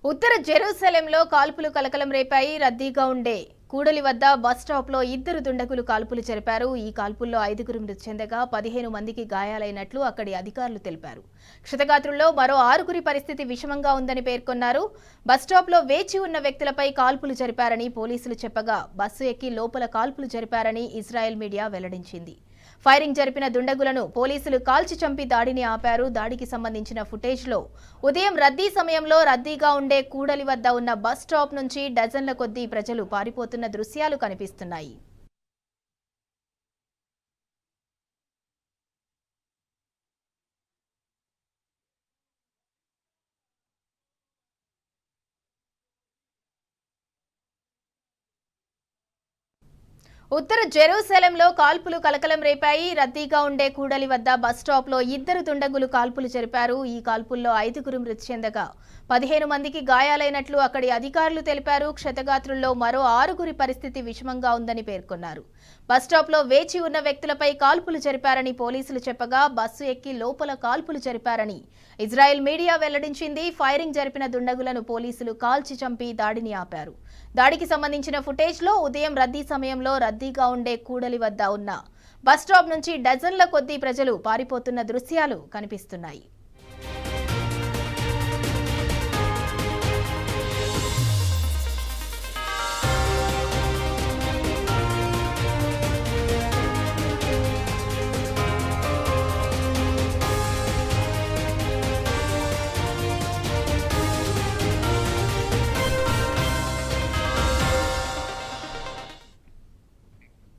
ఉత్తర జెరూసలేంలో కాల్పులు కలకలం రేపాయి. రద్దీగా ఉండే కూడలి వద్ద బస్ స్టాప్లో ఇద్దరు దుండగులు కాల్పులు జరిపారు. ఈ కాల్పుల్లో 5గురు మృతి చెందగా 15 మందికి గాయాలైనట్లు అక్కడి అధికారులు తెలిపారు. క్షతగాత్రుల్లో మరో 6గురి పరిస్థితి విషమంగా ఉందని పేర్కొన్నారు. బస్ స్టాప్లో వేచి ఉన్న వ్యక్తులపై కాల్పులు జరిపారని పోలీసులు చెప్పగా బస్సు ఎక్కి లోపల కాల్పులు జరిపారని ఇజ్రాయెల్ మీడియా వెల్లడించింది. ఫైరింగ్ జరిపిన దుండగులను పోలీసులు కాల్చి చంపి దాడిని ఆపారు. దాడికి సంబంధించిన ఫుటేజ్లో ఉదయం రద్దీ సమయంలో రద్దీగా ఉండే కూడలి వద్ద ఉన్న బస్ స్టాప్ నుంచి డజన్ల కొద్దీ ప్రజలు పారిపోతున్న దృశ్యాలు కనిపిస్తున్నాయి. ఉత్తర జెరూసలేంలో కాల్పులు కలకలం రేపాయి. రద్దీగా ఉండే కూడలి వద్ద బస్ స్టాప్లో ఇద్దరు దుండగులు కాల్పులు జరిపారు. ఈ కాల్పుల్లో 5గురు మృతి చెందగా 15 మందికి గాయాలైనట్లు అక్కడి అధికారులు తెలిపారు. క్షతగాత్రుల్లో మరో 6గురి పరిస్థితి విషమంగా ఉందని పేర్కొన్నారు. బస్ స్టాప్లో వేచి ఉన్న వ్యక్తులపై కాల్పులు జరిపారని పోలీసులు చెప్పగా బస్సు ఎక్కి లోపల కాల్పులు జరిపారని ఇజ్రాయెల్ మీడియా వెల్లడించింది. ఫైరింగ్ జరిపిన దుండగులను పోలీసులు కాల్చి చంపి దాడిని ఆపారు. దాడికి సంబంధించిన ఫుటేజ్లో ఉదయం రద్దీ సమయంలో రద్దీగా ఉండే కూడలి వద్ద ఉన్న బస్ స్టాప్ నుంచి డజన్ల కొద్దీ ప్రజలు పారిపోతున్న దృశ్యాలు కనిపిస్తున్నాయి.